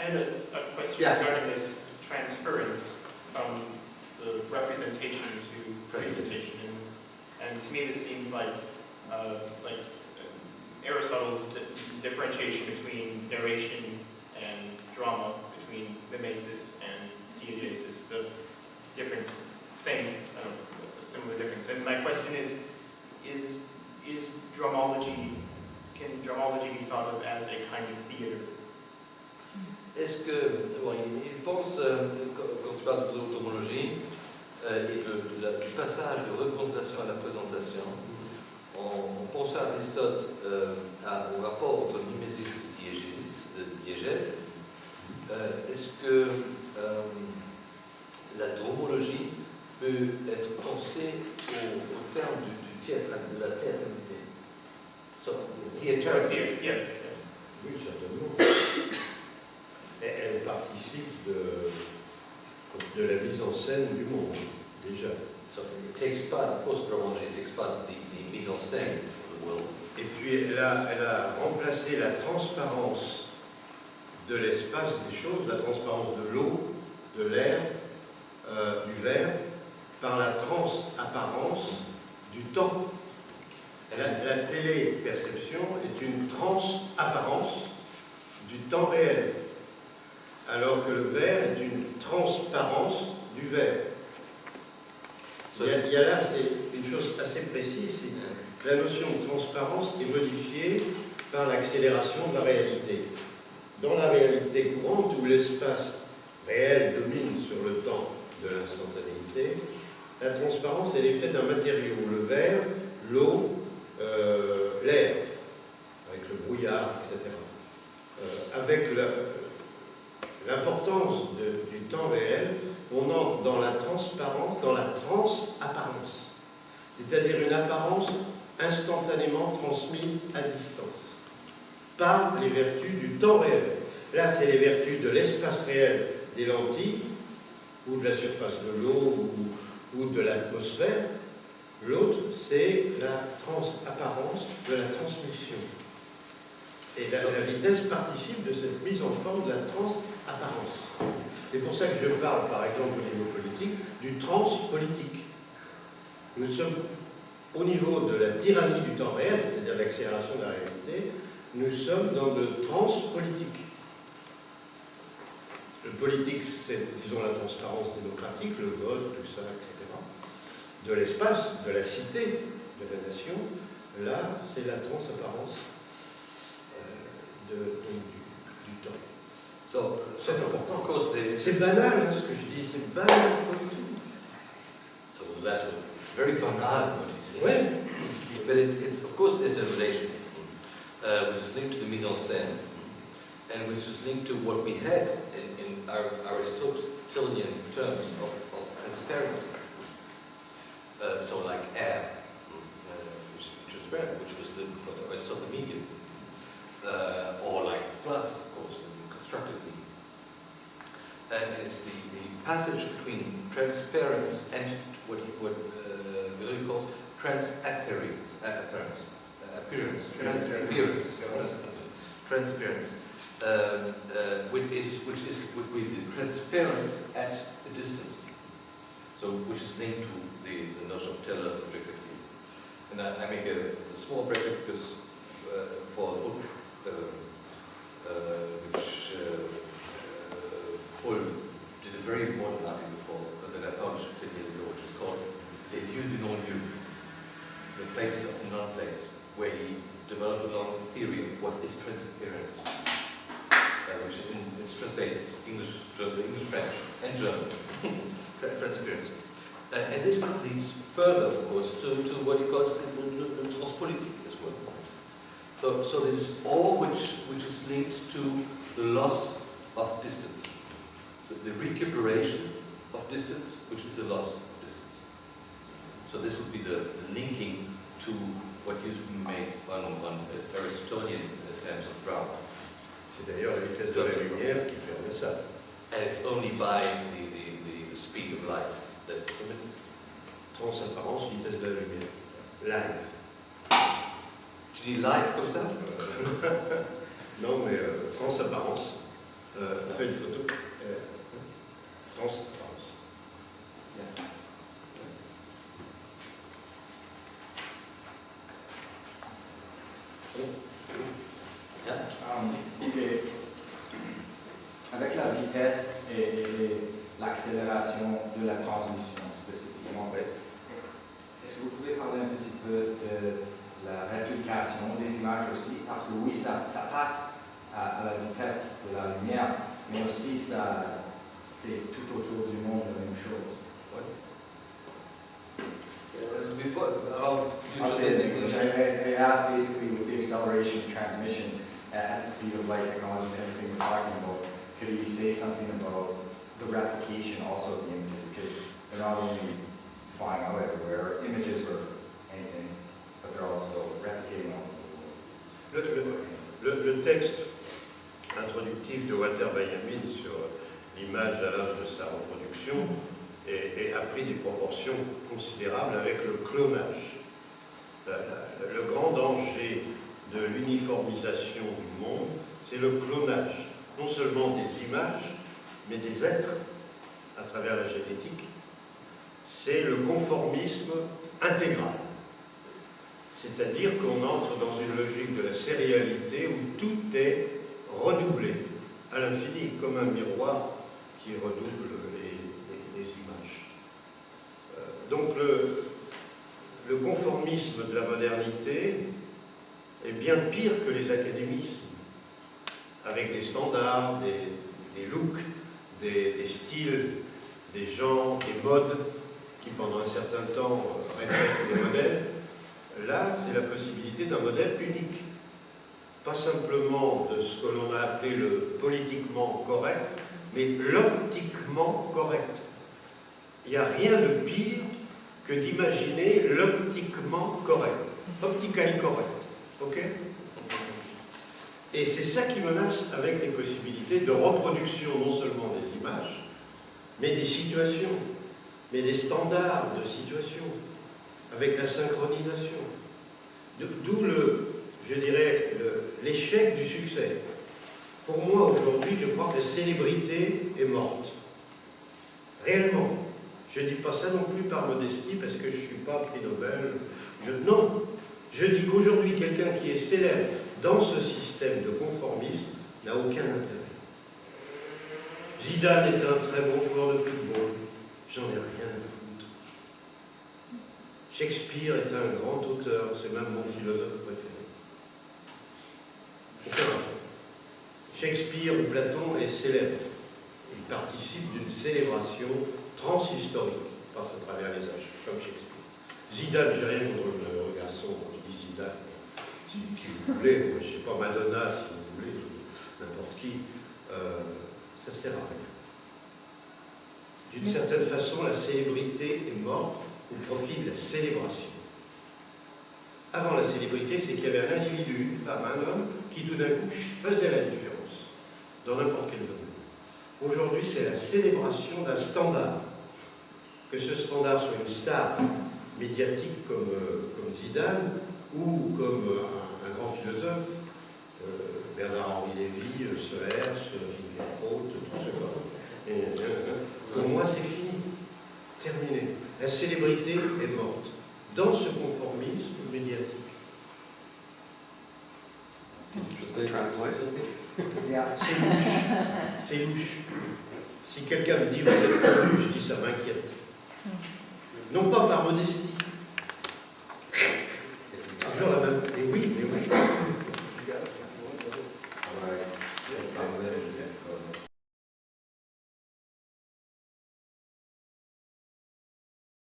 had a question regarding this transference from the representation to presentation, and to me this seems like Aristotle's differentiation between narration and drama, between mimesis and diegesis, the difference, similar difference. And my question is dramology, can dramology be thought of as a kind of theater? Est-ce que, bon, il pense, quand tu parles de l'automologie, et du passage de représentation à la présentation, on pense à Aristote au rapport entre mimesis et diégèse. Est-ce que la dromologie peut être pensée au terme du théâtre, de la théâtralité? Oui, certainement. Elle participe de la mise en scène du monde, déjà. So it takes part, of course, dromology takes part of the mise en scène of the world. Et puis elle a remplacé la transparence de l'espace des choses, la transparence de l'eau, de l'air, du verre, par la transapparence du temps. La téléperception est une transapparence du temps réel, alors que le verre est une transparence du verre. Il y a là, c'est une chose assez précise, c'est que la notion de transparence est modifiée par l'accélération de la réalité. Dans la réalité courante, où l'espace réel domine sur le temps de l'instantanéité, la transparence est l'effet d'un matériau, le verre, l'eau, l'air, avec le brouillard, etc. Avec l'importance du temps réel, on entre dans la transparence, dans la transapparence, c'est-à-dire une apparence instantanément transmise à distance, par les vertus du temps réel. Là, c'est les vertus de l'espace réel des lentilles, ou de la surface de l'eau, ou de l'atmosphère. L'autre, c'est la transapparence de la transmission. Et la vitesse participe de cette mise en forme de la transapparence. C'est pour ça que je parle, par exemple, au niveau politique, du transpolitique. Nous sommes au niveau de la tyrannie du temps réel, c'est-à-dire l'accélération de la réalité, nous sommes dans le transpolitique. Le politique, c'est, disons, la transparence démocratique, le vote, tout ça, etc. De l'espace, de la cité, de la nation. Là, c'est la transapparence du temps. C'est important. C'est banal, hein, ce que je dis, c'est banal comme tout. So that's very banal what you say. Ouais. But it's of course there's a relation which is linked to the mise en scène and which is linked to what we had in our Aristotelian terms of transparency. So like air, which is transparent, which was for the rest of the medium, or like glass, of course, constructively. And it's the passage between transparency and what Villeroy calls transappearance, which is with the transparency at a distance. So, which is linked to the notion of tele-objectivity. And I make a small bracket because for a book which Paul did a very important article that I published 10 years ago, which is called Les lieux du non-lieu, the places of the non-place, where he developed a long theory of what is transappearance, which it's translated English, French, and German. Transappearance. And this leads further, of course, to what he calls the transpolitique as well. So there's all which is linked to the loss of distance. So the recuperation of distance, which is the loss of distance. So this would be the linking to what used to be made on Aristotelian terms of drama. C'est d'ailleurs la vitesse de la lumière qui permet ça. And it's only by the speed of light that permits it. Transapparence, vitesse de la lumière. Live. Tu dis live comme ça? Non, mais transapparence. on fait une photo transparence. Et avec la vitesse et l'accélération de la transmission spécifiquement, est-ce que vous pouvez parler un petit peu de la réplication des images aussi? Parce que oui, ça passe à la vitesse de la lumière, mais aussi c'est tout autour du monde la même chose. I asked basically with the acceleration of transmission at the speed of light technologies, everything we're talking about, could you say something about the replication also of the images? Because they're not only flying out everywhere, images or anything, but they're also replicating all over the world. Le texte introductif de Walter Benjamin sur l'image à l'âge de sa reproduction a pris des proportions considérables avec le clonage. Le grand danger de l'uniformisation du monde, c'est le clonage, non seulement des images, mais des êtres à travers la génétique. C'est le conformisme intégral. C'est-à-dire qu'on entre dans une logique de la sérialité où tout est redoublé à l'infini, comme un miroir qui redouble les images. Donc le conformisme de la modernité est bien pire que les académismes, avec des standards, des looks, des styles, des genres, des modes qui pendant un certain temps répètent les modèles. Là, c'est la possibilité d'un modèle unique. Pas simplement de ce que l'on a appelé le politiquement correct, mais l'optiquement correct. Il n'y a rien de pire que d'imaginer l'optiquement correct. Optically correct. Ok? Et c'est ça qui menace avec les possibilités de reproduction non seulement des images, mais des situations, mais des standards de situation, avec la synchronisation. D'où je dirais, l'échec du succès. Pour moi, aujourd'hui, je crois que la célébrité est morte. Réellement. Je ne dis pas ça non plus par modestie, parce que je ne suis pas prix Nobel. Non. Je dis qu'aujourd'hui, quelqu'un qui est célèbre dans ce système de conformisme n'a aucun intérêt. Zidane est un très bon joueur de football. J'en ai rien à foutre. Shakespeare est un grand auteur, c'est même mon philosophe préféré. Shakespeare ou Platon est célèbre. Il participe d'une célébration transhistorique, il passe à travers les âges, comme Shakespeare. Zidane, j'ai rien contre le garçon, quand je dis Zidane, si vous voulez, je ne sais pas, Madonna, si vous voulez, n'importe qui, ça ne sert à rien. D'une certaine façon, la célébrité est morte au profit de la célébration. Avant la célébrité, c'est qu'il y avait un individu, une femme, un homme, qui tout d'un coup faisait la différence, dans n'importe quel domaine. Aujourd'hui, c'est la célébration d'un standard. Que ce standard soit une star médiatique comme Zidane, ou comme un grand philosophe, Bernard-Henri Lévy, Sears, Finkielkraut, tout ce genre. Pour moi, c'est fini, terminé. La célébrité est morte dans ce conformisme médiatique. C'est louche. C'est louche. Si quelqu'un me dit vous êtes connu, je dis ça m'inquiète. Non pas par modestie. Toujours la même. Mais oui, mais oui.